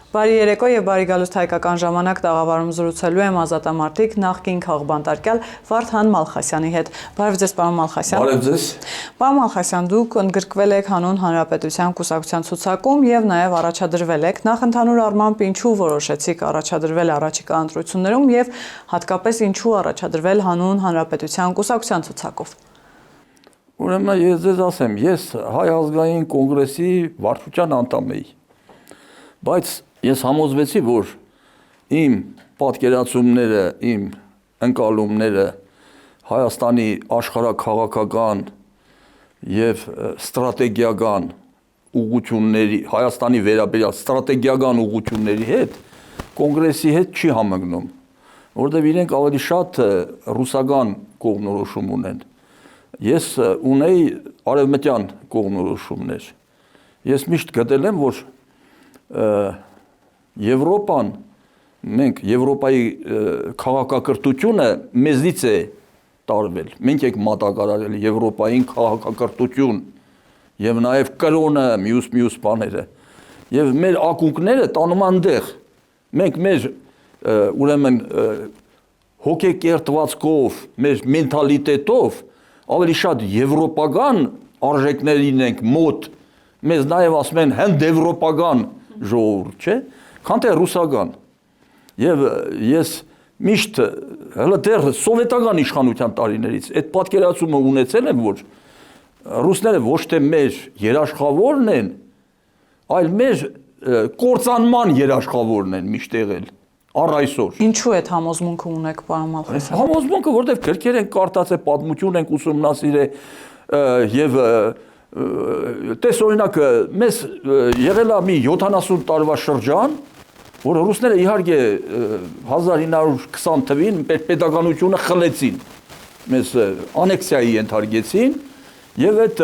Բարի երեկո եւ բարի գալուստ հայկական ժամանակ տաղավարում զրուցելու եմ ազատամարտիկ նախկին քաղբանտարկյալ Վարդան Մալխասյանի հետ։ Բարև ձեզ, պարոն Մալխասյան։ Բարև ձեզ։ Պարոն Մալխասյան, դուք ընդգրկվել եք Հանուն Հանրապետության կուսակցության ցուցակում եւ նաեւ առաջադրվել եք։ Նախ ընդհանուր առմամբ ինչու որոշեցիք առաջադրվել առաջիկա ընտրություններում եւ հատկապես ինչու առաջադրվել Հանուն Հանրապետության կուսակցության ցուցակով։ Ուրեմն ես ձեզ ասեմ, ես Հայ ազգային կոնգրեսի վարչության անդամ էի։ Բայց ես համոզվեցի, որ իմ պատկերացումները, իմ ընկալումները Հայաստանի աշխարհաքաղաքական եւ ստրատեգիական ուղղությունների, Հայաստանի վերաբերյալ ստրատեգիական ուղղությունների հետ կոնգրեսի հետ չի համընկնում, որովհետեւ իրենք ավելի շատ ռուսական կողմնորոշում ունեն։ Ես ունեի արևմտյան կողմնորոշումներ։ Ես միշտ գտել եմ, որ Եվրոպան, մենք Եվրոպայի քաղաքակրթությունը մեզնից է տարվել։ Մենք ենք մատակարարել Եվրոպային քաղաքակրթություն եւ նաեւ կրոնը, մյուս բաները։ Եվ մեր ակունքները տանում այնտեղ։ Մենք մեր ուրեմն հոգեկերտվածքով, մեր մենթալիտետով ավելի շատ եվրոպական արժեքներին ենք մոտ, մեզ նաև ասում են հնդեվրոպական ժողովուրդ, չէ, քան թե ռուսական։ Եվ ես միշտ հələ դեռ սովետական իշխանության տարիներից այդ պատկերացումը ունեցել եմ, որ ռուսները ոչ թե մեր երաշխավորն են, այլ մեր կործանման երաշխավորն են միշտ եղել։ Առ այսօր։ Ինչու այդ համոզմունքը ունեք, պարոն Մալխասյան։ Համոզմունքը, որտեղ գրքեր են կարդացել, պատմություն են ուսումնասիրել եւ տես օրինակ մեզ եղել է մի 70 տարվա շրջան, որ ռուսները իհարկե 1920 թվին պետականությունը խլեցին, մեզ անեքսիայի ենթարկեցին եւ այդ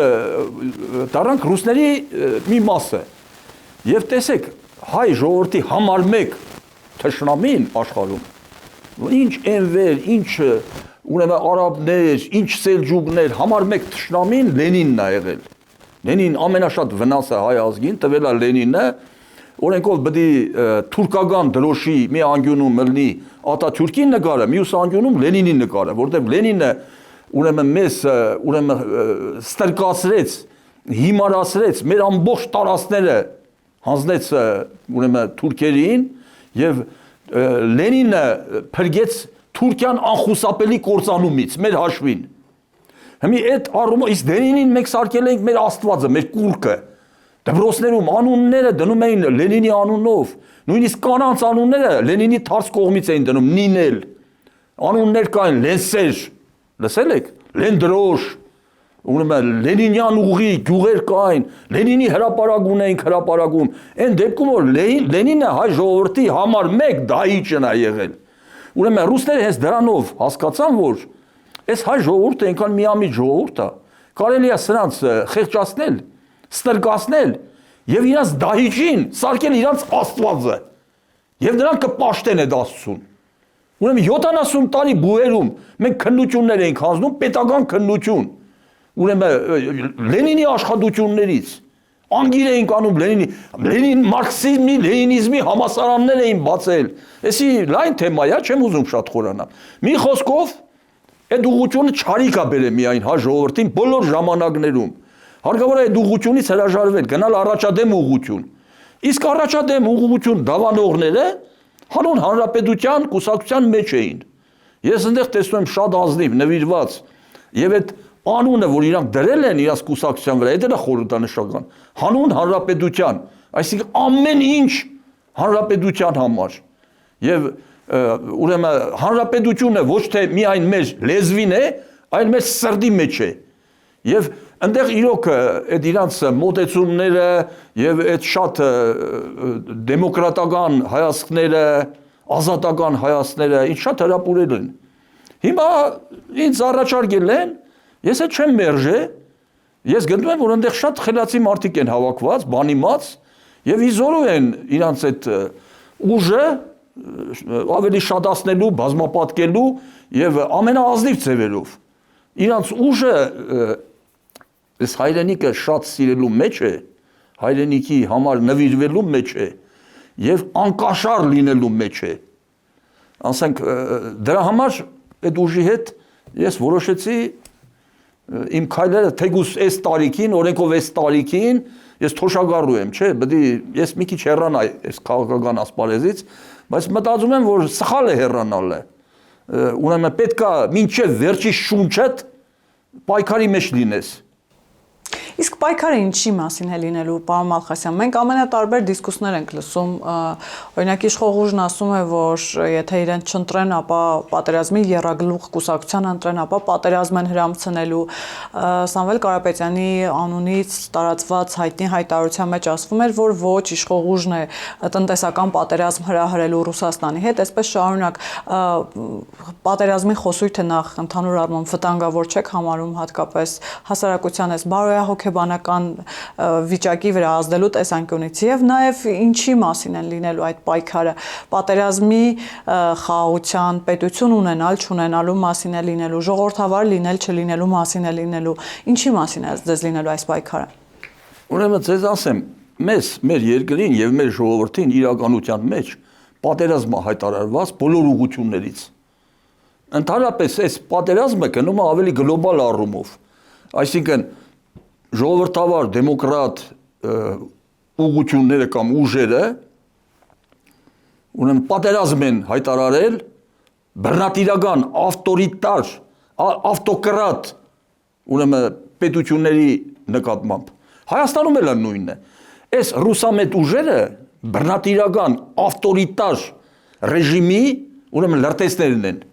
դառնանք ռուսների մի մասը։ Եվ տեսեք, հայ ժողովրդի համար մեկ թշնամին աշխարհում ինչ էնվեր, ինչ ուրեմն արաբներ, ինչ սելջուկներ, համար մեկ թշնամին Լենինն է եղել։ Լենին ամենաշատ վնասը հայ ազգին տվել է Լենինը, օրենքով պետք է թուրքական դրոշի մի անկյունում մտնի Ատաթուրքի նկարը, մյուս անկյունում Լենինի նկարը, որտեղ Լենինը ուրեմն մեզ ուրեմն ստրկացրեց, հիմարացրեց, մեր ամբողջ տարածքները հանձնեց ուրեմն թուրքերին եւ Լենինը փրկեց Թուրքիան անխուսափելի կործանումից մեր հաշվին։ Հիմա այդ առումով իսկ Լենինին մենք սարքել ենք մեր Աստվածը, մեր կուռքը։ Դպրոցներում անունները դնում էին Լենինի անունով, նույնիսկ կանանց անունները Լենինի թարս կողմից էին դնում, Նինել։ Անուններ կային Լենսեր, լսել եք, Լենդրոշ, ուրեմն Լենինյան ուղի, գյուղեր կային, Լենինի հրապարակ ունեինք հրապարակում։ Այն դեպքում որ Լենինը հայ ժողովրդի համար մեկ դահիճն է եղել։ Ուրեմն ռուսները հենց դրանով հասկացան, որ այս հայ ժողովուրդը այնքան միամիտ ժողովուրդ է, կարելի է սրանց խեղճացնել, ստրկացնել եւ իրանց դահիճին սարքել իրանց Աստվածը։ Եվ նրանք կպաշտեն այդ Աստծուն։ Ուրեմն 70 տարի բուհերում մենք քննություններ էինք հանձնում, պետական քննություն։ Ուրեմն Լենինի աշխատություններից անգիր էինք անում Լենին մարքսիզմի, լենինիզմի համասարաններ էին բացել։ Էսի լայն թեմա է, չեմ ուզում շատ խորանալ։ Մի խոսքով այդ ուղղությունը չարիք է բերել միայն հայ ժողովրդին բոլոր ժամանակներում։ Հարկավոր է այդ ուղղությունից հրաժարվել, գնալ առաջադեմ ուղղություն։ Իսկ առաջադեմ ուղղություն դավանողները Հանուն Հանրապետության կուսակցության մեջ էին։ Ես այնտեղ տեսնում եմ շատ ազնիվ նվիրված եւ այդ անունը, որ իրանք դրել են իրաց կուսակցության վրա, դա խորհրդանշական։ Հանուն Հանրապետության, այսինքն ամեն ինչ հանրապետության համար։ Եվ ուրեմն հանրապետությունը ոչ թե միայն մեր լեզվին է, այլ մեր սրտի մեջ է։ Եվ այնտեղ իրոք այդ իրանց մոտեցումները եւ այդ շատ դեմոկրատական հայացքները, ազատական հայացքները ինչ շատ հրապուրել են։ Հիմա ինձ առաջարկել են, ես էլ չեմ մերժե, ես գտնում եմ, որ այնտեղ շատ խելացի մարդիկ են հավաքված, բանիմաց եւ իզորու են իրանց այդ ուժը ավելի շատացնելու, բազմապատկելու եւ ամենաազնիվ ձևերով։ Իրանց ուժը Այս հայրենիքը շատ սիրելու մեջ է, հայրենիքի համար նվիրվելու մեջ է, եւ անկաշար լինելու մեջ է։ Ասենք դրա համար այդ ուժի հետ ես որոշեցի իմ քայլերը թեկուզ այս տարիքին, օրենքով այս տարիքին ես թոշակառու եմ, չէ, պետք է ես մի քիչ հեռանա այս քաղաքական ասպարեզից, բայց մտածում եմ, որ սխալ է հեռանալը։ Ուրեմն պետքա մինչև վերջի շունչդ պայքարի մեջ լինես։ Իսկ պայքարը ինչի մասին է լինելու, պարոն Մալխասյան։ Մենք ամենատարբեր դիսկուսներ ենք լսում, օրինակ իշխող ուժն ասում է, որ եթե իրեն չընտրեն, ապա պատերազմի եռագլուխ կուսակցության ընտրեն, ապա պատերազմ են հրամցնելու։ Սամվել Կարապետյանի անունից տարածված հայտնի հայտարարության մեջ ասվում էր, որ ոչ, իշխող ուժն է տնտեսական պատերազմ հրահրելու Ռուսաստանի հետ, այսպես շարունակ պատերազմի խոսույթը նախ ընդհանուր առմամբ վտանգավոր չեք համարում, հատկապես հասարակության այս բարոյահոգեբանական վիճակի վրա ազդելու տեսանկյունից եւ նաեւ ինչի մասին են լինելու այդ պայքարը, պատերազմի խաղաղության, պետություն ունենալ, չունենալու մասին է լինելու, ժողովրդավար լինել, չլինելու մասին է լինելու, ինչի մասին է ձեզ լինելու այս պայքարը։ Ուրեմն ձեզ ասեմ, մեզ, մեր երկրին եւ մեր ժողովրդին իրականության մեջ պատերազմը հայտարարված բոլոր ուղղություններից։ Ընդհանրապես այս պատերազմը գնում է ավելի գլոբալ առումով, այսինքն ժողովրդավար դեմոկրատ ուղղությունները կամ ուժերը ուրեմն պատերազմ են հայտարարել բռնատիրական ավտորիտար ավտոկրատ ուրեմն պետությունների նկատմամբ Հայաստանում էլ նույնն է այս ռուսամետ ուժերը բռնատիրական ավտորիտար ռեժիմի ուրեմն լրտեսներն են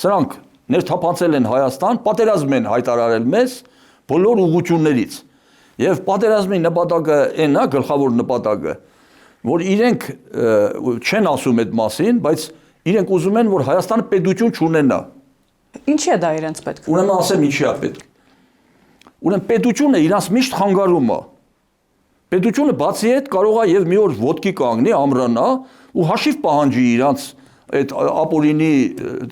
սրանք ներթափանցել են Հայաստան պատերազմ են հայտարարել մեզ բոլոր ուղղություններից եւ պատերազմի նպատակը այնա գլխավոր նպատակը որ իրենք չեն ասում այդ մասին բայց իրենք ուզում են որ Հայաստանը պետություն չունենա ինչի է դա իրենց պետք ուրեմն ասեմ ինչի է պետք ուրեմն պետությունը իրանց միշտ խանգարում է պետությունը բացի այդ կարող է եւ մի օր ոտքի կանգնի ամրանա ու հաշիվ պահանջի իրանց այդ ապօրինի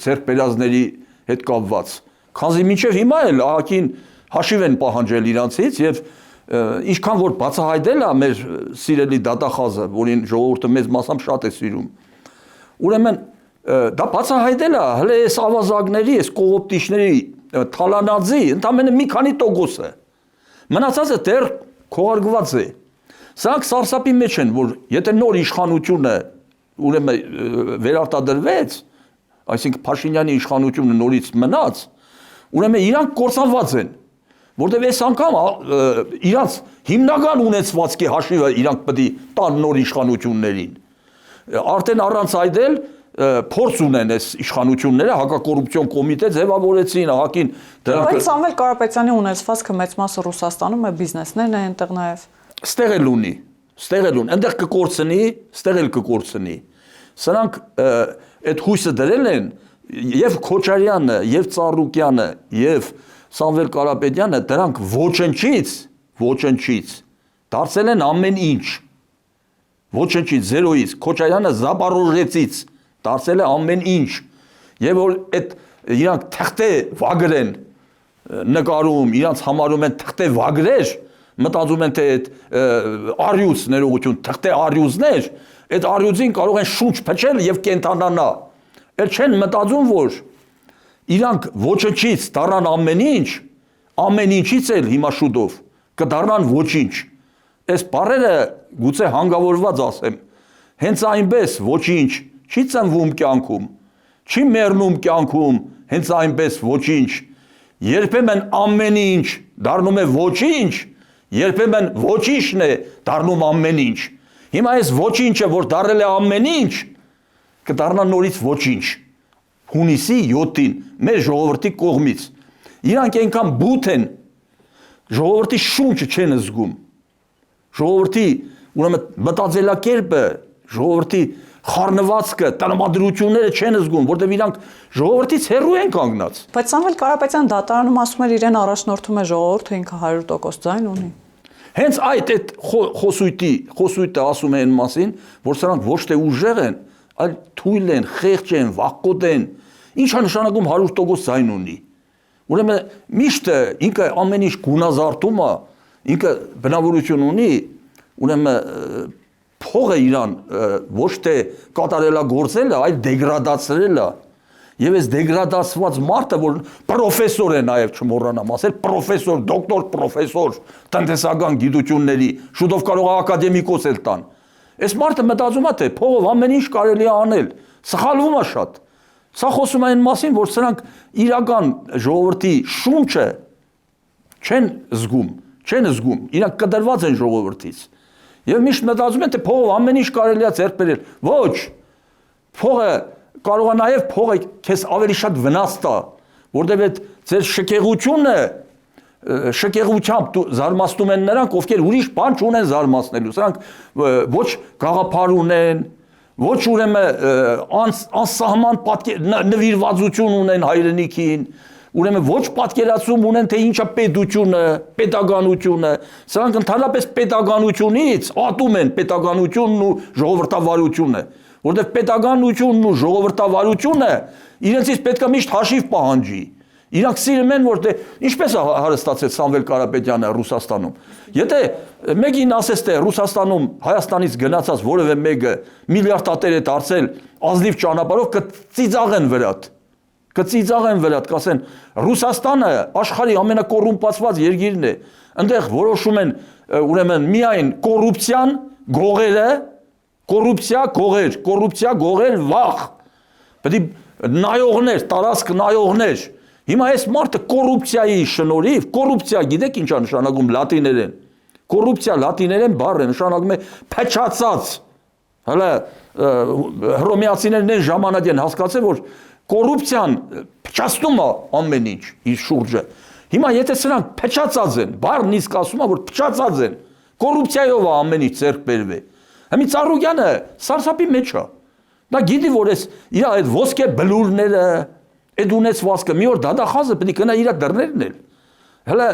ձեռքբերածների հետ կապված քանզի մինչև հիմա էլ ահագին հաշիվ են պահանջել իրանցից եւ ինչքան որ բացահայտել է մեր սիրելի դատախազը, որին ժողովուրդը մեծ մասամբ շատ է սիրում։ Ուրեմն դա բացահայտել է հələ այս ավազակների, այս կողոպտիչների թալանածի ընդամենը մի քանի տոկոսը։ Մնացածը դեռ քողարկված է։ Սրանք սարսափի մեջ են, որ եթե նոր իշխանությունը ուրեմն վերարտադրվեց, այսինքն Փաշինյանի իշխանությունը նորից մնաց, ուրեմն իրանք կործանված են, որտեղ այս անգամ իրանք հիմնական ունեցվածքի հաշիվը իրանք պետք է տան նոր իշխանություններին։ Արդեն առանց այդ էլ փորձ ունեն այս իշխանությունները հակակոռուպցիոն կոմիտե ձևավորեցին, ահագին դրանք Բայց Սամվել Կարապետյանի ունեցվածքը մեծ մասը Ռուսաստանում է, բիզնեսներն են այնտեղ նաև։ Ստեղ էլ ունի, այնտեղ կկորցնի, ստեղ էլ կկորցնի։ Սրանք այդ հույսը դրել են եւ Քոչարյանը, եւ Ծառուկյանը, եւ Սամվել Կարապետյանը դրանք ոչնչից դարձել են ամեն ինչ։ Ոչնչից զերոից, Քոչարյանը Զապարոժեցից դարձել է ամեն ինչ։ Եվ որ այդ իրանք թղթե վագր են նկարում, իրանք համարում են թղթե վագրեր, մտածում են թե այդ արյուծ ներողություն, թղթե արյուծներ, այդ արյուծին կարող են շունչ փչել եւ կենթանանա։ Էլ չեն մտածում որ իրանք ոչնչից դառնան ամեն ինչից էլ հիմա շուտով կդառնան ոչինչ։ Այս բառերը գուցե հանգավորված ասեմ, հենց այնպես ոչինչ չի ծնվում կյանքում, չի մեռնում կյանքում, հենց այնպես ոչինչ։ Երբեմն ամեն ինչ դառնում է ոչինչ, երբեմն ոչինչն է դառնում ամեն ինչ։ Հիմա այս ոչինչը, որ դառել է ամեն ինչ, կդառնա նորից ոչինչ։ Հունիսի 7-ին մեր ժողովրդի կողմից իրանք այնքան բութ են ժողովրդի շունչը չեն զգում ժողովրդի ուրեմն մտածելակերպը ժողովրդի խառնվածքը տրամադրությունները չեն զգում որտեղ իրանք ժողովրդից հեռու են կանգնած Բայց Սամվել Կարապետյան դատարանում ասում էր իրեն առաջնորդում է ժողովուրդը ինքը 100% ձայն ունի Հենց այդ խոսույթը ասում է այն մասին որ սրանք ոչ թե ուժեղ են այլ թույլ են, խեղճ են, վախկոտ են, ինչա նշանակում 100% ձայն ունի։ Ուրեմն միշտ ինքը ամեն ինչ գունազարդում է, ինքը բնավորություն ունի, ուրեմն փողը իրան ոչ թե կատարելագործելը, այլ դեգրադացրելը։ Եվ այս դեգրադացված մարդը, որ պրոֆեսոր է նաև չմոռանամ ասել, պրոֆեսոր, դոկտոր, պրոֆեսոր տնտեսական գիտությունների, շուտով կարող է ակադեմիկոս էլ տան։ Այս մարդը մտածում է, թե փողով ամեն ինչ կարելի է անել, սխալվում է շատ։ Սա խոսում է այն մասին, որ սրանք իրական ժողովրդի շունչը չեն զգում, իրանք կտրված են ժողովրդից։ Եվ միշտ մտածում են, թե փողով ամեն ինչ կարելի է ձեռք բերել։ Ոչ, փողը կարող է նաև փողը քեզ ավելի շատ վնաս տա, որտեղ այդ ձեր շքեղությունը շքեղությամբ զարմացնում են նրանք, ովքեր ուրիշ բան չունեն զարմացնելու։ Սրանք ոչ գաղափար ունեն, ոչ ուրեմն անսահման նվիրվածություն ունեն հայրենիքին, ուրեմն ոչ պատկերացում ունեն, թե ինչա պետությունը, պետականությունը, սրանք ընդհանրապես պետականությունից ատում են պետականությունն ու ժողովրդավարությունը, որտեղ պետականությունն ու ժողովրդավարությունը իրենցից պետք է միշտ հաշիվ պահանջի։ Իրանք սիրում են, որտեղ ինչպես է հարստացել Սամվել Կարապետյանը Ռուսաստանում։ Եթե մեկին ասես, թե Ռուսաստանում Հայաստանից գնացած որևէ մեկը միլիարդատեր է դարձել ազնիվ ճանապարհով, կծիծաղեն վրատ, կասեն Ռուսաստանը աշխարհի ամենակոռումպացված երկիրն է, այնտեղ որոշում են ուրեմն միայն կոռուպցիան գողերը, կոռուպցիա գողեր վախ, պետք է նայողներ, տարածք նայողներ։ Հիմա այս մարդը կոռուպցիայի շնորհիվ, կոռուպցիա գիտեք ինչ է նշանակում լատիներեն։ Կոռուպցիա լատիներեն բառը նշանակում է փչացած։ Հələ հռոմեացիներն այն ժամանակ են հասկացել, որ կոռուպցիան փչացնում է ամեն ինչ իր շուրջը։ Հիմա եթե սրանք փչացած են, բառն իսկ ասում է, որ փչացած են, կոռուպցիայով է ամեն ինչ ձեռք բերվի։ Հիմա Ծառուկյանը սարսափի մեջ է։ Նա գիտի, որ իր այդ ոսկե բլուրները, այդ ունեցվածքը մի օր դադախազը պետք է գնա իր դռներն էլ։ Հələ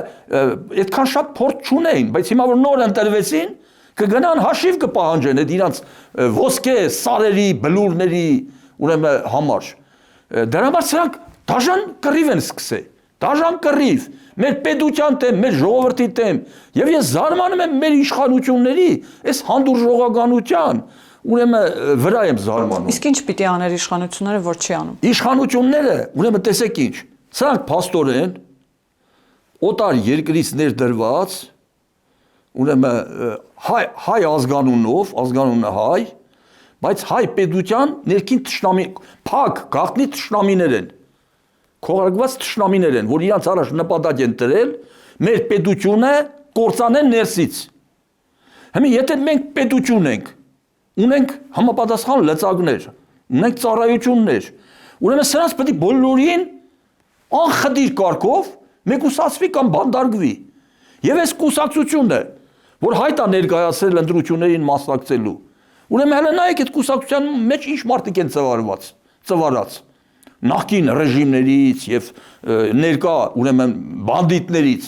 այդքան շատ փորձ չունեին, բայց հիմա որ նոր ընտրվեցին, կգնան հաշիվ կպահանջեն այդ իրանց ոսկե սարերի, բլուրների ուրեմն համար։ Դրա համար սրանք դաժան կռիվ են սկսել, դաժան կռիվ, մեր պետության դեմ, մեր ժողովրդի դեմ, եւ ես զարմանում եմ մեր իշխանությունների այս հանդուրժողականության, ուրեմն վրա եմ զարմանում։ Իսկ ինչ պիտի աներ իշխանությունները, որ չի անում։ Իշխանությունները, ուրեմն տեսեք ինչ, սրանք փաստորեն օտար երկրից ներդրված, ուրեմն հայ ազգանունով, ազգանունը հայ, բայց հայ պետության ներքին թշնամի, փակ գաղտնի թշնամիներ են, քողարկված թշնամիներ են, որ իրանց առաջ նպատակ են դրել մեր պետությունը կործանեն ներսից։ Հիմա եթե մենք պետություն ենք, ունենք համապատասխան լծակներ, ունենք ծառայություններ, ուրեմն սրանց պետք է բոլորին անխդիր կարգով մեկուսացվի կամ բանդարգվի։ Եվ այս կուսակցությունը, որ հայտ է ներկայացրել ընտրություններին մասնակցելու, ուրեմն հələ նայեք այդ կուսակցության մեջ ինչ մարդիկ են ծվարած նախկին ռեժիմներից եւ ներկա ուրեմն բանդիտներից,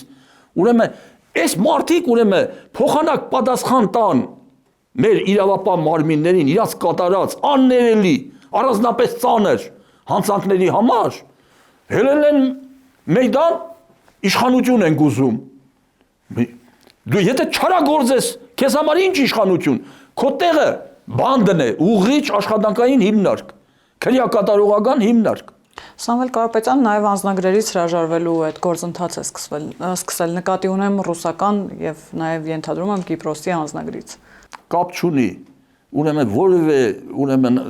ուրեմն այս մարդիկ ուրեմն փոխանակ պատասխան տան մեր իրավապահ մարմիններին իրաց կատարած աններելի, առանձնապես ծանր հանցանքների համար, հելել են մեյդան իշխանություն են ուզում։ Դու եթե չարագործես, քեզ համար ինչ իշխանություն, քո տեղը բանդն է, ուղղիչ աշխատանքային հիմնարկ, քրեակատարողական հիմնարկ։ Սամվել Կարապետյանը նաև անձնագրերից հրաժարվելու այդ գործընթացը սկսել նկատի ունեմ ռուսական եւ նաև ենթադրում եմ Կիպրոսի անձնագրից։ Կապ չունի, ուրեմն որևէ ուրեմն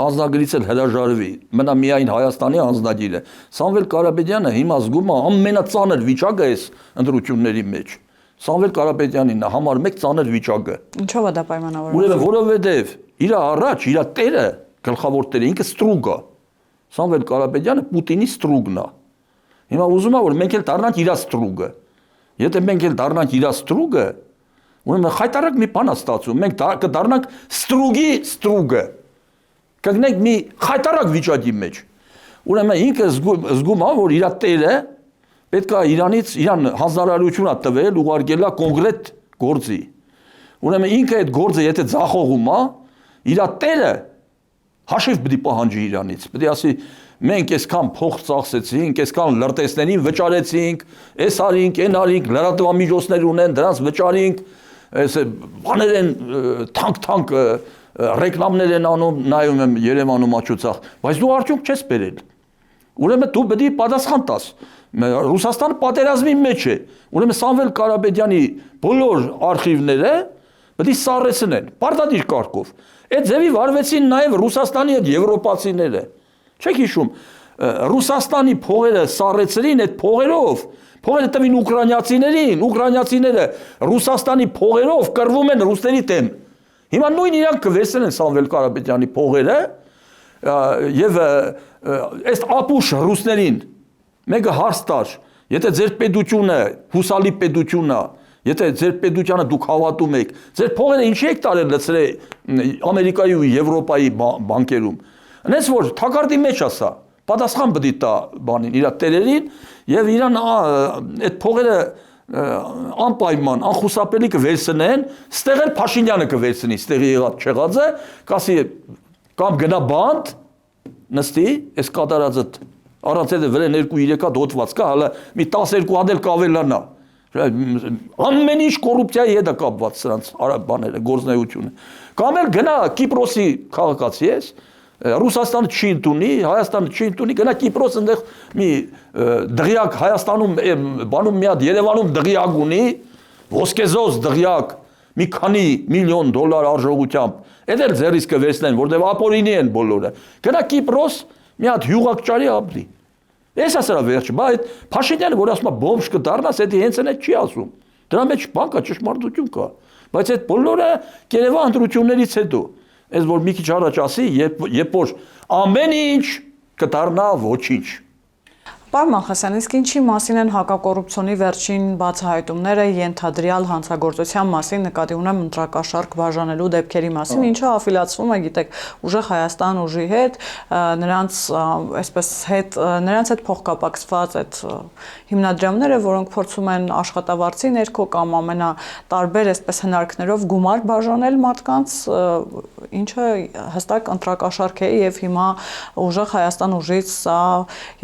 անձնագրից էլ հրաժարվի, մնա միայն Հայաստանի անձնագիրը։ Սամվել Կարապետյանը հիմա զգում է ամենածանր վիճակը այս ընտրությունների մեջ։ Սամվել Կարապետյանին համար մեկ ծանր վիճակը։ Ինչով է դա պայմանավորված։ Ուրեմն որովհետև իր առաջ իր տերը, գլխավոր տերը ինքը ստրուկ է։ Սամվել Կարապետյանը Պուտինի ստրուկն է։ Հիմա ուզում է որ մենք էլ դառնանք իր ստրուկը։ Եթե մենք էլ դառնանք իր ստրուկը, ուրեմն խայտարակ մի բան է ստացվում, մենք կդառնանք ստրուկի ստրուկը։ Կգնենք մի խայտարակ վիճակի մեջ։ Ուրեմն ինքը զգում է որ իր տերը պետք է Իրանից իրան հանձնարարություն է տվել, ուղարկելա կոնկրետ գործի։ Ուրեմն ինքը այդ գործը եթե ձախողում է, իր տերը հաշիվ պետք է պահանջի Իրանից։ Պետք է ասի մենք այսքան փող ծախսեցինք, այսքան լրտեսներին վճարեցինք, այս արինք, այն արինք, լրատվամիջոցներ ունեն, դրանց վճարինք, այս բաներ են թանկ ռեկլամներ են անում, նայում եմ Երևանում աչուցախ, բայց դու արդյունք չես բերել։ Ուրեմն դու պետք է պատասխան տաս։ Ռուսաստանը պատերազմի մեջ է։ Ուրեմն Սամվել Կարապետյանի բոլոր արխիվները պետք է սառեցնեն, պարտադիր կարգով։ Այդ ձևի վարվեցին նաև Ռուսաստանի հետ եվրոպացիները։ Չեք հիշում, Ռուսաստանի փողերը սառեցրին այդ փողերով, փողերը տվին ուկրաինացիներին, ուկրաինացիները Ռուսաստանի փողերով կռվում են ռուսների դեմ։ Հիմա նույն իրանք կվերցնեն Սամվել Կարապետյանի փողերը եւ այս ապուշ ռուսներին մեկը հարց տար, եթե ձեր պետությունը հուսալի պետությունն է, եթե ձեր պետությանը դուք հավատում եք, ձեր փողերը ինչի եք տարել լցրել Ամերիկայի ու Եվրոպայի բանկերում։ Այնպես որ թակարդի մեջ է սա, պատասխան պետք է տա բանին, իր տերերին եւ իրան այդ փողերը անպայման, անխուսափելի կվերցնեն, ստեղ էլ Փաշինյանը կվերցնի, ստեղի եղած չեղածը, կասի կամ գնա բանդ, նստի, այս կատարածը առանց այդ վրան 2-3 հատ հոտված կա, հələ մի 12 հատ էլ կավելանա։ Ամեն ինչ կոռուպցիայի հետ է կապված սրանց բաները, գործունեությունը։ Կամ էլ գնա Կիպրոսի քաղաքացի ես, Ռուսաստանը չի ընդունի, Հայաստանը չի ընդունի, գնա Կիպրոս այնտեղ մի դղյակ Հայաստանում բանում մի հատ Երևանում դղյակ ունի, ոսկեզոզ դղյակ, մի քանի միլիոն դոլար արժողությամբ, այդ էլ ձեռից կվերցնեն, որտեղ ապօրինի են բոլորը։ Գնա Կիպրոս, մի հատ հյուղակճարի ապրի։ Այս է սրա վերջը, բայց այդ Փաշինյանը, որ ասում է բոմժ կդառնաս, դա հենց այն չի ասում։ Դրա մեջ բան կա, ճշմարտություն կա, բայց այդ բոլորը Երևան ընտրություններից հետո, այս որ մի քիչ առաջ ասի, երբ որ ամեն ինչ կդառնա ոչինչ։ Պարոն Մալխասյան, իսկ ինչի մասին են հակակոռուպցիոնի վերջին բացահայտումները ենթադրյալ հանցագործության մասին, նկատի ունեմ ընտրակաշառք բաժանելու դեպքերի մասին, ինչը աֆիլիացվում է, գիտեք, ուժեղ Հայաստան ուժի հետ, նրանց հետ փոխկապակցված այդ հիմնադրամները, որոնք փորձում են աշխատավարձի ներքո կամ ամենատարբեր այսպես հնարքներով գումար բաժանել մարդկանց, ինչը հստակ ընտրակաշառք է եւ հիմա ուժեղ Հայաստան ուժից սա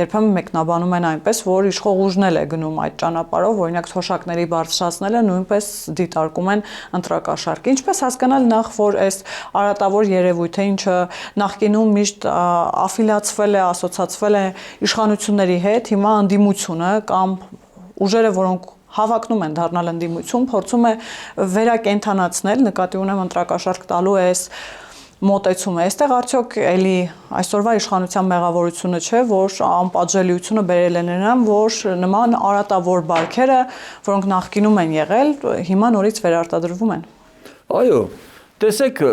երբեմն մեկնաբանում են այնպես, որ իշխող ուժն է գնում այդ ճանապարհով, օրինակ թոշակների բարձրացնելը նույնպես դիտարկում են ընտրակաշառք։ Ինչպես հասկանալ նախ, որ այս արատավոր երևույթը, ինչը նախկինում միշտ աֆիլիացվել է, ասոցացվել է իշխանությունների հետ, հիմա ընդդիմությունը կամ ուժերը, որոնք հավակնում են դառնալ ընդդիմություն, փորձում է վերակենդանացնել, նկատի ունեմ ընտրակաշառք տալու այս մոտեցումը։ Այստեղ արդյոք էլի այսօրվա իշխանության մեղավորությունը չէ, որ անպատժելիությունը բերել է նրան, որ նման արատավոր բարքերը, որոնք նախկինում են եղել, հիմա նորից վերարտադրվում են։ Այո, տեսեք,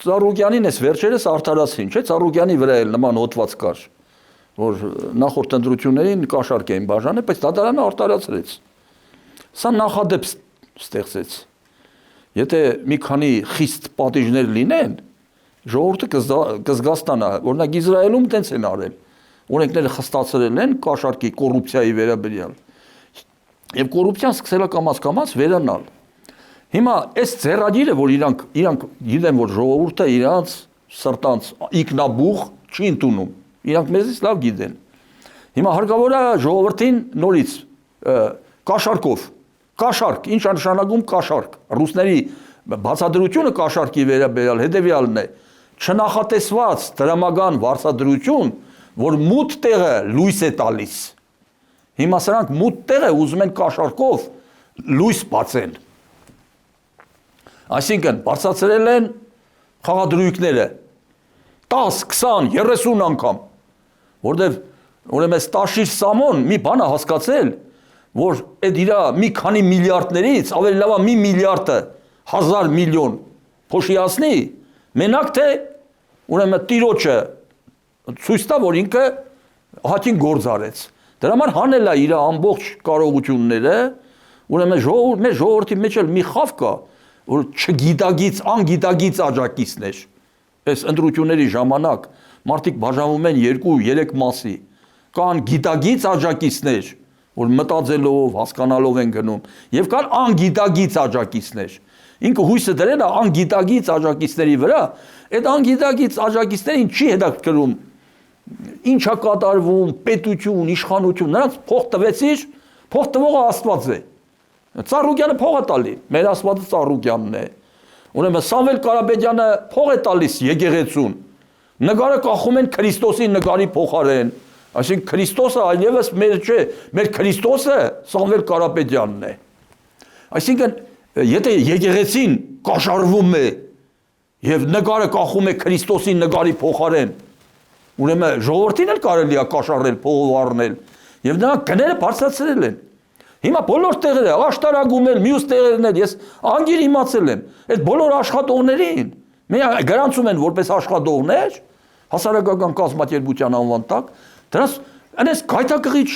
Ծառուկյանին էս վերջերս արդարացին, չէ՞, Ծառուկյանի վրա էլ նման հոտված կար, որ նախորդ ընտրություններին կաշառք էին բաժանել, բայց դատարանը արդարացրեց։ Սա նախադեպ ստեղծեց։ Եթե մի քանի խիստ պատիժներ լինեն, ժողովուրդը կզգաստանա, օրինակ Իսրայելում տենց են արել, օրենքները խստացրել են կաշառքի կոռուպցիայի վերաբերյալ, եւ կոռուպցիան սկսել է կամաց վերանալ։ Հիմա այս ձեռագիրը, որ իրանք գիտեն, որ ժողովուրդը իրանց սրտանց ինքնաբուխ չի ընդունում, իրանք մեզից լավ գիտեն։ Հիմա հարկավոր է ժողովրդին նորից կաշառքով Կաշառք, ինչ է նշանակում կաշառք, ռուսների բացադրությունը կաշառքի վերաբերյալ հետևյալն է, չնախատեսված դրամական վարձատրություն, որ մութ տեղը լույս է տալիս։ Հիմա սրանք մութ տեղը ուզում են կաշառքով լույս բացել։ Այսինքն բարձրացրել են խաղադրույքները 10, 20, 30 անգամ, որտեվ ուրեմն Ստաշիր Սամոն մի բան է հասկացել, որ այդ իր մի քանի միլիարդներից ավելի լավ է մի միլիարդը 1000 միլիոն փոշիացնի, մենակ թե ուրեմն տիրոջը ցույց տա, որ ինքը հատին գործ արեց։ Դրա համար հանել է իր ամբողջ կարողությունները, ուրեմն մեր ժողովրդի մեջ էլ մի խավ կա, որ չգիտագից, անգիտագից աջակիցներ։ Այս ընտրությունների ժամանակ մարդիկ բաժանվում են 2-3 մասի։ Կան գիտագից աջակիցներ, որ մտածելով, հասկանալով են գնում, եւ կան անգիտագից աջակիցներ։ Ինքը հույսը դրել է անգիտագից աջակիցների վրա, այդ անգիտագից աջակիցներին չի հետաքրքրում ինչ է կատարվում, պետություն, իշխանություն, նրանց փող տվեցիր, փող տվողը Աստված է։ Ծառուկյանը փող է տալի, մեր ասվածը Ծառուկյանն է։ Ուրեմն Սամվել Կարապետյանը փող է տալիս եկեղեցուն։ Նկարը կախում են Քրիստոսի նկարի փոխարեն։ Այսինքն Քրիստոսը այլևս մեր չէ, մեր Քրիստոսը Սամվել Կարապետյանն է։ Այսինքն եթե եկեղեցին կաշառվում է եւ նկարը կախում է Քրիստոսի նկարի փոխարեն, ուրեմն ժողովրդին էլ կարելի է կաշառել, փողով առնել եւ նրանք գները բարձրացրել են։ Հիմա բոլոր տեղերը, աշտարակում էլ, մյուս տեղերն էլ, ես անգիր իմացել եմ, այդ բոլոր աշխատողներին, մենք գրանցում են որպես աշխատողներ, հասարակական կազմակերպության անվան տակ, դրանց այնպես գայթակղիչ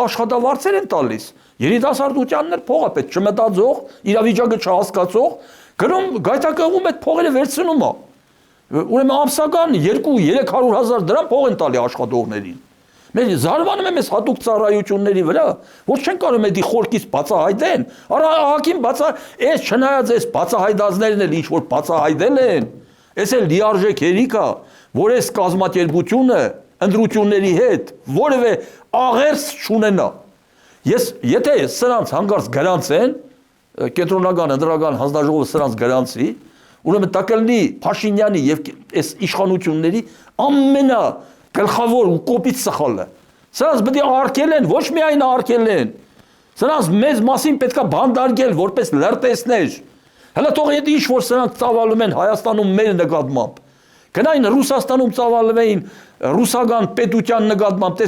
աշխատավարձեր են տալիս, երիտասարդությանն էլ փող է պետք, չմտածող, իրավիճակը չհասկացող, գնում գայթակղում այդ փողերը վերցնում է։ Ուրեմն ամսական 200-300 000 դրամ փող են տալի աշխատողներին։ Մենք զարմանում եմ այս հատուկ ծառայությունների վրա, որ չեն կարող էդի խորքից բացահայտեն։ Արա ահագին այս չնայած այս բացահայտածներն էլ ինչ որ բացահայտել են, այս էլ լիարժեք հերիք է, որ այս կազմակերպությունը ընտրությունների հետ որևէ աղերս չունենա։ Եթե սրանց հանգարց գրանցեն, կենտրոնական ընտրական հանձնաժողովը սրանց գրանցի, ուրեմն դա կլինի Փաշինյանի եւ այս իշխանությունների գլխավոր ու կոպիտ սխալը։ Սրանց պետք է արգել են, ոչ միայն արգել են։ Սրանց մեծ մասին պետք է բանդարգել որպես լրտեսներ։ Հələ թող այդ ինչ որ սրանք ծավալում են Հայաստանում մեր նկատմամբ։ Գնային Ռուսաստանում ծավալվեին ռուսական պետության նկատմամբ,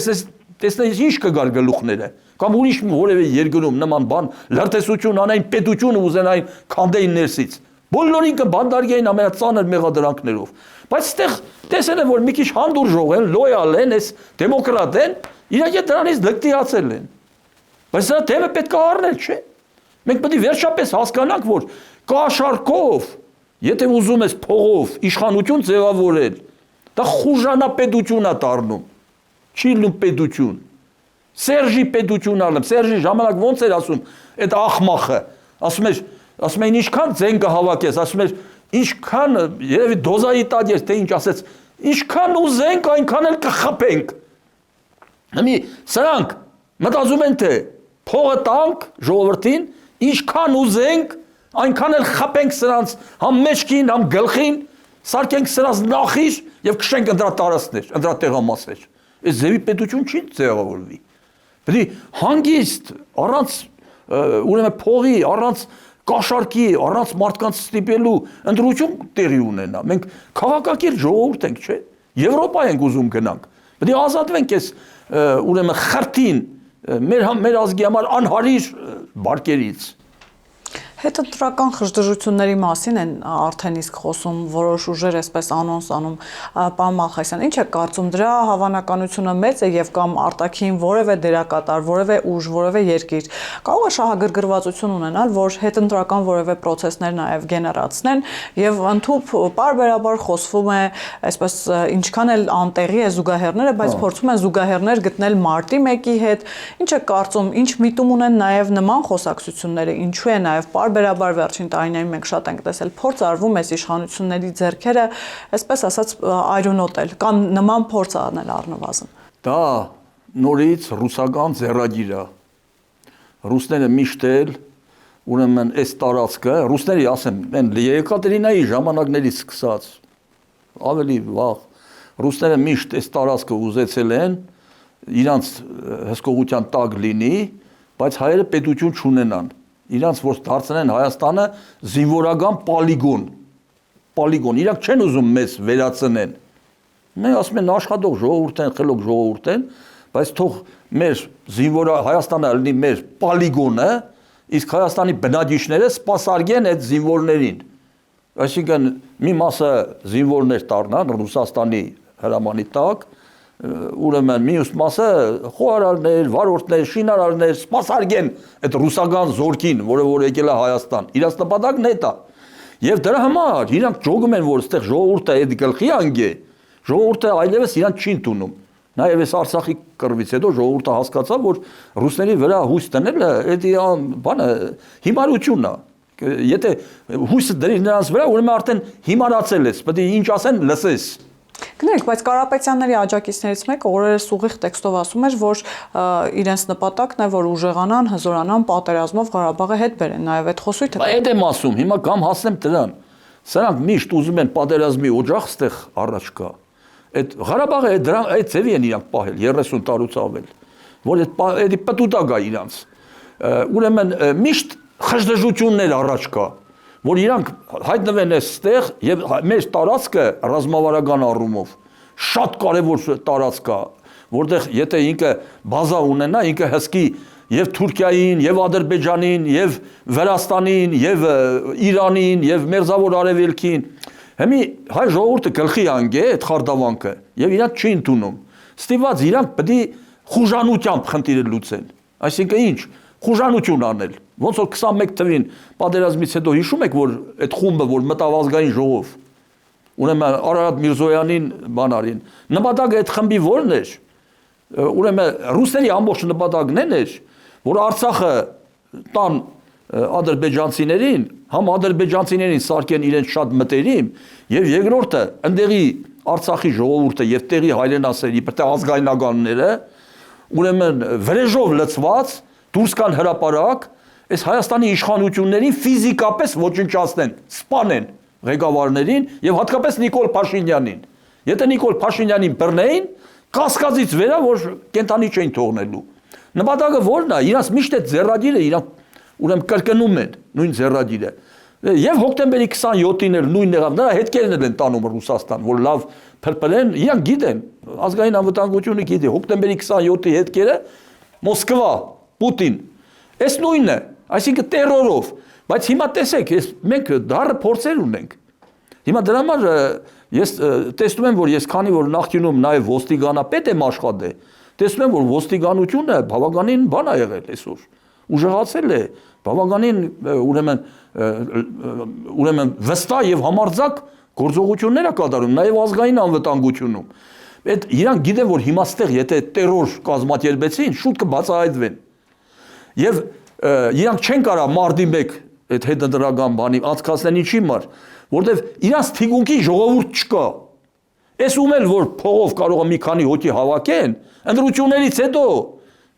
տեսնես ինչ կգար գլուխները։ Կամ ուրիշ որևէ երկրում նման բան լրտեսություն անային, պետությունը ուզենային քանդեին ներսից։ Բոլորին կբանդարգեին ամենածանր մեղադրանքներով։ Բայց այստեղ տեսել են, որ մի քիչ հանդուրժող են, լոյալ են, այս դեմոկրատ են, իրանք դրանից դգտիացել են։ Բայց սա դեպը պետք է առնել, չէ՞։ Մենք պետք է վերջապես հասկանանք, որ կաշառքով, եթե ուզում ես փողով իշխանություն ձևավորել, դա խուժանապետություն է դառնում։ Չի լինում պետություն։ Սերժի պետություն ալեմ, Սերժի ժամանակ ոնց էր ասում, այդ ախմախը, ասում են ինչքան ձեն կհավաքես, ասում էր ինչքան երևի դոզայի տակ էր, թե ինչ ասեց, ինչքան ուզենք, այնքան էլ կխփենք։ Հիմի սրանք մտածում են, թե փողը տանք ժողովրդին, ինչքան ուզենք, այնքան էլ խփենք սրանց համ մեջքին, համ գլխին, սարքենք սրանց նախիր եւ քշենք ընդրատարածքներ, ընդրատեղամասեր։ Այս ձևի պետություն չի ձևավորվի։ Պետք է հանգիստ, առանց ուրեմն փողի, առանց կաշառքի, առանց մարդկանց ստիպելու ընտրություն տեղի ունենա։ Մենք քաղաքակիրթ ժողովուրդ ենք, չէ՞։ Եվրոպա ենք ուզում գնանք։ Պետք է ազատվենք այս ուրեմն խրթին մեր ազգի համար անհարիր բարկերից։ Հետընտրական խժդժությունների մասին են արդեն իսկ խոսում որոշ ուժեր, այսպես անոնս անում, պարոն Մալխասյան, ինչ է կարծում, դրա հավանականությունը մեծ է եւ կամ արտաքին որևէ դերակատար, որևէ ուժ, որևէ երկիր կարող է շահագրգռվածություն ունենալ, որ հետընտրական որևէ process-ներ նաեւ գեներացնեն եւ ընդհանուր պարբերաբար խոսվում է, այսպես ինչքան էլ անտեղի է զուգահեռները, բայց փորձում են զուգահեռներ գտնել մարտի 1-ի հետ։ Ինչ է կարծում, ինչ միտում ունեն նաեւ նման խոսակցությունները, ինչու է նաեւ Բարբերաբար վերջին տարիներին մենք շատ ենք տեսել փորձ արվում այս իշխանությունների ձեռքերը, այսպես ասած այրոնոտել կամ նման փորձ անել առնվազն։ Դա նորից ռուսական ձեռագիր է։ Ռուսները միշտ էլ ուրեմն այս տարածքը, ռուսների ասեմ, այն Եկատերինայի ժամանակներից սկսած ավելի վաղ ռուսները միշտ այս տարածքը ուզեցել են իրանց հսկողության տակ լինի, բայց հայերը պետություն չունենան։ Իրանց որ դարձնեն Հայաստանը զինվորական պոլիգոն, իրանք չեն ուզում մեզ վերացնեն։ Մենք ասում են աշխատող ժողովուրդ են, խելոք ժողովուրդ են, բայց թող մեր Հայաստանը լինի մեր պոլիգոնը, իսկ Հայաստանի բնակիչները սպասարկեն այդ զինվորներին։ Այսինքն մի մասը զինվորներ դառնան Ռուսաստանի հրամանի տակ, ուրեմն մյուս մասը խոհարարներ, վարորդներ, շինարարներ սպասարկեն այդ ռուսական զորքին, որը եկել է Հայաստան։ Իրանց նպատակն է դա։ Եվ դրա համար իրանք ճոգում են, որ այստեղ ժողովուրդը այդ գլխի անգե, ժողովուրդը այլևս իրանք չի ընդունում։ Նաև այս Արցախի կռվից հետո ժողովուրդը հասկացավ, որ ռուսների վրա հույս տնելը այդ բանը հիմարությունն է։ Եթե հույսը դրի նրանց վրա, ուրեմն արդեն հիմարացել ես, պետք է ինչ ասեն լսես։ Գնանք, բայց Կարապետյանների աջակիցներից մեկը օրերս ուղիղ տեքստով ասում էր, որ իրենց նպատակն է, որ ուժեղանան, հզորանան, պատերազմով Ղարաբաղը հետ բերեն, նաև այդ խոսույթը։ Բայց այդ եմ ասում, հիմա կամ հասնեմ դրան։ Սրանք միշտ ուզում են պատերազմի օջախ ստեղ առաջ գա։ Այդ Ղարաբաղը այդ ձևի են իրանք պահել 30 տարուց ավել, որ այդ պտուտա գա իրանց։ Ուրեմն միշտ խժդժություններ առաջ գա, որ իրանք հայտնվեն այստեղ եւ մեր տարածքը ռազմավարական առումով շատ կարևոր տարածք է, որտեղ եթե ինքը բազա ունենա, ինքը հսկի եւ Թուրքիային, եւ Ադրբեջանին, եւ Վրաստանին, եւ Իրանին, եւ Մերձավոր Արևելքին, հիմի հայ ժողովուրդը գլխի անգե այդ խարդավանքը եւ իրանք չի ընդունում։ Ստիված իրանք պետք է խուժանությամբ խնդիրը լուծեն։ Այսինքն ինչ, խուժանություն անել։ Ոնց որ 21 թվին պատերազմից հետո հիշում եք, որ այդ խումբը, որ մտավ ազգային ժողով, ուրեմն Արարատ Միրզոյանին բանարին, նպատակը այդ խմբի ո՞րն էր։ Ուրեմն ռուսների ամբողջ նպատակն էր, որ Արցախը տան ադրբեջանցիներին, համ ադրբեջանցիներին սարքեն իրենց շատ մտերիմ, եւ երկրորդը ընդեղի Արցախի ժողովուրդը եւ տեղի հայրենասերի պետք ազգայնականները, ուրեմն վրեժով լցված դուրս կան հրապարակ, այս Հայաստանի իշխանություններին ֆիզիկապես ոչնչացնեն, սպանեն ղեկավարներին եւ հատկապես Նիկոլ Փաշինյանին։ Եթե Նիկոլ Փաշինյանին բռնեին, կասկածից վերա, որ կենտանի չէին թողնելու։ Նպատակը ո՞րն է։ Իրանց միշտ այդ ձեռագիրը իրանք ուրեմն կրկնում են նույն ձեռագիրը։ Եվ հոկտեմբերի 27-ին էլ նույնն եղավ, նրա հետքերն են տանում Ռուսաստան, որ լավ փրփրեն, իրանք գիտեն, ազգային անվտանգությունը գիտի, հոկտեմբերի 27-ի հետքերը Մոսկվա, Պուտին, այս նույնն է, այսինքն տերորով, բայց հիմա տեսեք, մենք դառը փորձեր ունենք։ Հիմա դրա համար ես տեսնում եմ, որ ես քանի որ նախկինում նաև ոստիկանապետ եմ աշխատել, տեսնում եմ, որ ոստիկանությունը բավականին բան է եղել այսօր, ուժեղացել է, բավականին ուրեմն վստահ եւ համարձակ գործողություններ է կատարում, նաև ազգային անվտանգությունում։ Այդ իրանք գիտեն, որ հիմա ստեղ եթե տերոր կազմակերպեցին, շուտ կբացահայտվեն։ Եվ իրանք չեն կարա մարտի 1 այդ հետընտրական բանի անցկացնեն ինչի մար, որտեվ իրանց թիկունքի ժողովուրդ չկա։ Այս ում էլ որ փողով կարող է մի քանի հոգի հավաքեն, ընտրություններից հետո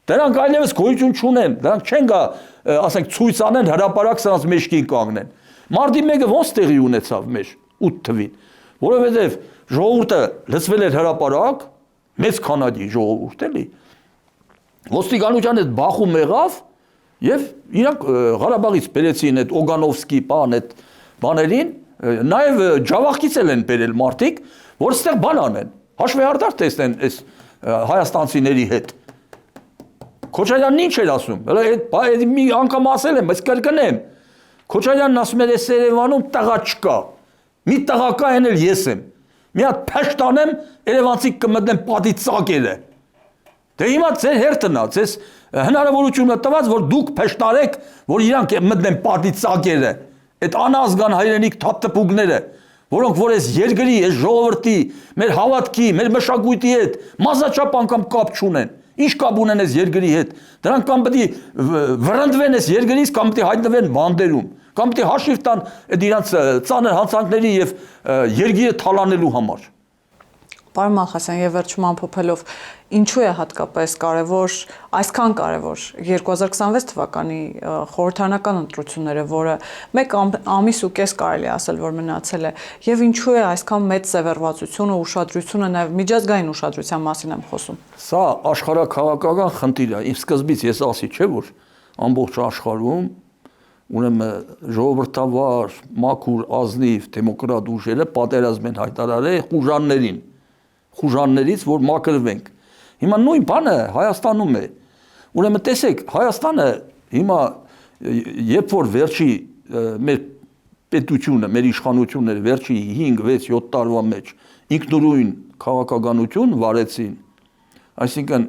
դրանք այլևս գոյություն չունեն, դրանք չեն գա, ասենք ցույց անեն հրապարակ սրանց մեջքին կանգնեն։ Մարտի 1-ը ոնց տեղի ունեցավ մեր 8 թվին, որովհետև ժողովուրդը լցվել էր հրապարակ, մեծ քանակի ժողովուրդ էլի։ Ոստիկանության այդ բախում եղավ եւ իրանք Ղարաբաղից բերեցին այդ Օգանովսկի բան այդ բաներին, նաեւ ջավախից են բերել մարդիկ, որ ստեղ բան անեն, հաշվեհարդար տեսնեն այս հայաստանցիների հետ։ Քոչարյանն ինչ էր ասում, այդ մի անգամ ասել եմ, բայց կրկնեմ, Քոչարյանն ասում էր, այս Երևանում տղա չկա, մի տղա կա, այն էլ ես եմ, մի հատ փեշտ անեմ, երևանցիք կմտնեն պատի ծակերը։ Դե հիմա ձեր հերթն է, ձեզ հնարավորությունը տված, որ դուք փեշտարեք, որ իրանք մտնեն պատի ծակերը, այդ անազգան հայրենիք թափթփուկները, որոնք որ այս երկրի, այս ժողովրդի, մեր հավատքի, մեր մշակույթի հետ մազաչափ անգամ կապ չունեն։ Ինչ կապ ունեն այս երկրի հետ։ Դրանք կամ պետք է վրընդվեն այս երկրից, կամ պետք է հայտնվեն բանդերում, կամ պետք է հաշիվ տան այդ իրանց ծանր հանցանքների եւ երկիրը թալանելու համար։ Պարոն Մալխասյան, եւ վերջում ամփոփելով, ինչու է հատկապես կարևոր, այսքան կարևոր 2026 թվականի խորհրդարանական ընտրությունները, որը մեկ ամիս ու կես կարելի ասել, որ մնացել է, եւ ինչու է այսքան մեծ սևեռվածությունը, ուշադրությունը, նաեւ միջազգային ուշադրության մասին եմ խոսում։ Սա աշխարհաքաղաքական խնդիր է։ Իմ սկզբից ես ասի, չէ՞ որ ամբողջ աշխարհում ուրեմն ժողովրդավար, մաքուր, ազնիվ, դեմոկրատ ուժերը պատերազմ են հայտարարել խուժաններից, որ մաքրվենք։ Հիմա նույն բանը Հայաստանում է։ Ուրեմն տեսեք, Հայաստանը հիմա երբ որ վերջի մեր պետությունը, մեր իշխանությունները վերջի 5, 6, 7 տարվա մեջ ինքնուրույն քաղաքականություն վարեցին, այսինքն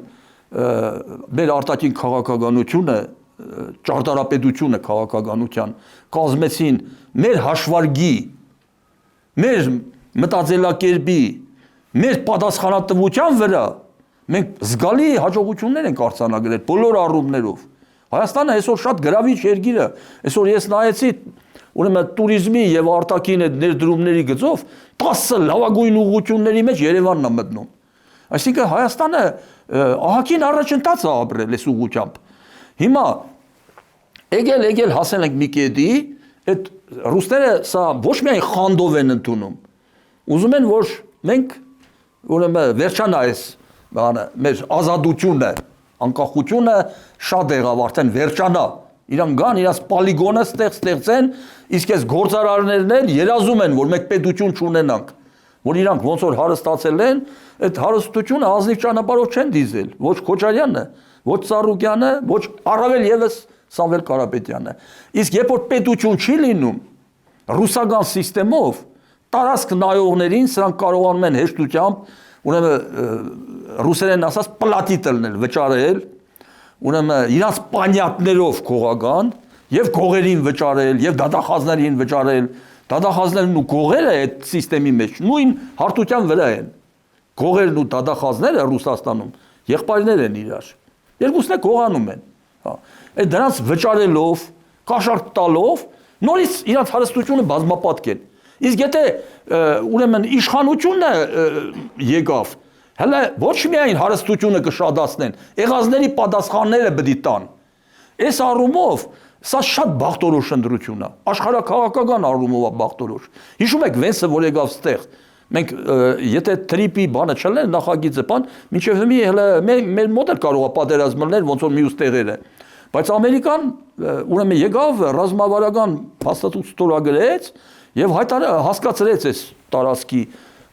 մեր արտաքին քաղաքականությունը, ճարտարապետությունը քաղաքականության կազմեցին մեր հաշվարկի, մեր մտածելակերպի, մեր պատասխանատվության վրա մենք զգալի հաջողություններ ենք արձանագրել բոլոր առումներով։ Հայաստանը այսօր շատ գրավիչ երկիր է։ Այսօր ես նայեցի ուրեմն туриզմի եւ արտաքին այդ ներդրումների գծով 10 լավագույն ուղղությունների մեջ Երևանն է մտնում։ Այսինքն Հայաստանը ահագին առաջընթաց է ապրել այս ուղղությամբ։ Հիմա եկել հասել ենք մի կետի, այդ ռուսները սա ոչ միայն խանդով են ընդունում, ուզում են որ մենք ուրեմն վերջանա այս բանը, մեր ազատությունը, անկախությունը շատ եղավ արդեն վերջանա։ Իրանք գան, իրանք պոլիգոնը ստեղծեն, իսկ այս գործարարներն էլ երազում են, որ մենք պետություն չունենանք, որ իրանք ոնց որ հարստացել են, այդ հարստությունը ազնիվ ճանապարհով չեն դիզել, ոչ Քոչարյանը, ոչ Ծառուկյանը, ոչ առավել եւս Սամվել Կարապետյանը։ Իսկ երբ որ պետություն չի լինում, ռուսական համակարգով տարածք նայողներին սրանք կարողանում են հեշտությամբ, ուրեմն ռուսերեն ասած պլատի տնել, վճարել, ուրեմն իրանց պանյատներով քողական եւ գողերին վճարել եւ դատախազներին վճարել, դատախազներն ու գողերը այդ համակարգի մեջ նույն հարթության վրա են։ Գողերն ու դատախազները Ռուսաստանում եղբայրներ են իրար։ Երկուսն է գողանում են։ Հա։ Այդ դրանց վճարելով, կաշառք տալով նորից իրանց հարստությունը բազմապատկել։ Իսկ եթե ուրեմն իշխանությունը եկավ, հələ ոչ միայն հարստությունը կշատացնեն, եղածների պատասխանները պետք է տան։ Այս առումով սա շատ բախտորոշ ընտրություն է, աշխարհաքաղաքական առումով է բախտորոշ։ Հիշում եք Վենսը, որ եկավ ստեղ, մենք եթե տրիպի բանը չլներ նախագիծը բան, մինչև հիմա հələ մեր մոտ էլ կարող է պատերազմ լինել, ոնց որ մյուս տեղերը։ Բայց Ամերիկան ուրեմն եկավ ռազմավարական հաստատություն ստորագրեց եւ հասկացրեց այս տարածքի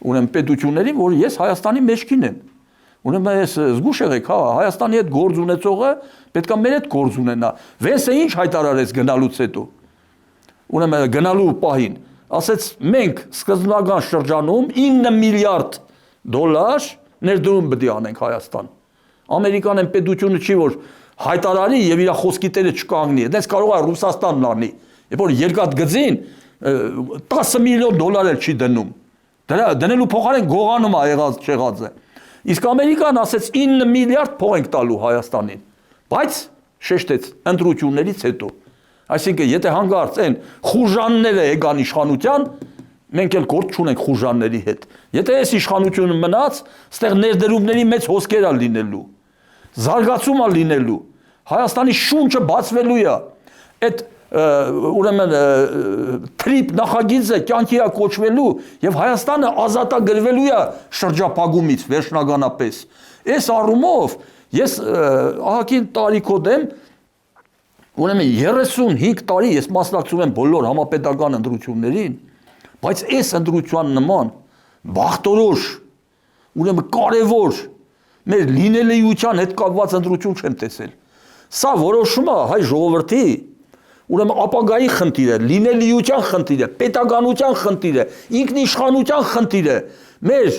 ուրեմն պետություններին, որ ես Հայաստանի մեջքին եմ։ Ուրեմն ես զգուշ եղեք, հա, Հայաստանի հետ գործ ունեցողը պետքա մեր հետ գործ ունենա։ Վենսը ինչ հայտարարեց գնալուց հետո։ Ուրեմն գնալու պահին ասեց մենք սկզբնական շրջանում 9 միլիարդ դոլար ներդրում պետք է անենք Հայաստան։ Ամերիկան այն պետությունը չի, որ հայտարարի եւ իր խոսքի տերը չկանգնի։ Այդպես կարող է Ռուսաստանն անի։ Երբ որ երկաթգծին 10 միլիոն դոլար էլ չի դնում։ Դրա դնելու փոխարեն գողանում է եղած չեղածը։ Իսկ Ամերիկան ասեց 9 միլիարդ փող ենք տալու Հայաստանին։ Բայց շեշտեց ընտրություններից հետո։ Այսինքն եթե հանգարց այն խուժանները եկան իշխանության, մենք էլ գործ չունենք խուժանների հետ։ Եթե այս իշխանությունը մնաց, ստեղ ներդրումների մեծ հոսքեր է լինելու, զարգացում է լինելու, Հայաստանի շունչը բացվելու է։ Այդ ուրեմն թրիպ նախագիծը կյանքի է կոչվելու եւ Հայաստանը ազատագրվելու է շրջափակումից վերջնականապես։ Այս առումով ես ահագին տարիքոտ եմ, ուրեմն 35 տարի ես մասնակցում եմ բոլոր համապետական ընտրություններին, բայց այս ընտրության նման բախտորոշ, ուրեմն կարևոր մեր լինելիության հետ կապված ընտրություն չեմ տեսել։ Սա որոշումը հայ ժողովրդի ուրեմն ապագայի խնդիր է, լինելիության խնդիր է, պետականության խնդիր է, ինքնիշխանության խնդիր է, մեր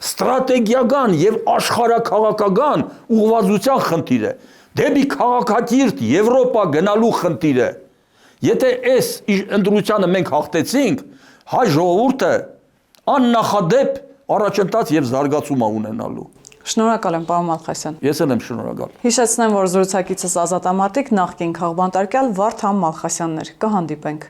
ստրատեգիական եւ աշխարհաքաղաքական ուղղվածության խնդիր է, դեպի քաղաքակիրթ Եվրոպա գնալու խնդիր է։ Եթե այս ընտրությանը մենք հաղթեցինք, հայ ժողովուրդը աննախադեպ առաջընթաց եւ զարգացում է ունենալու։ Շնորհակալ եմ, պարոն Մալխասյան։ Ես էլ եմ շնորհակալ։ Հիշեցնեմ, որ զրուցակիցս ազատամարտիկ նախկին քաղբանտարկյալ Վարդան Մալխասյանն էր։ Կհանդիպենք։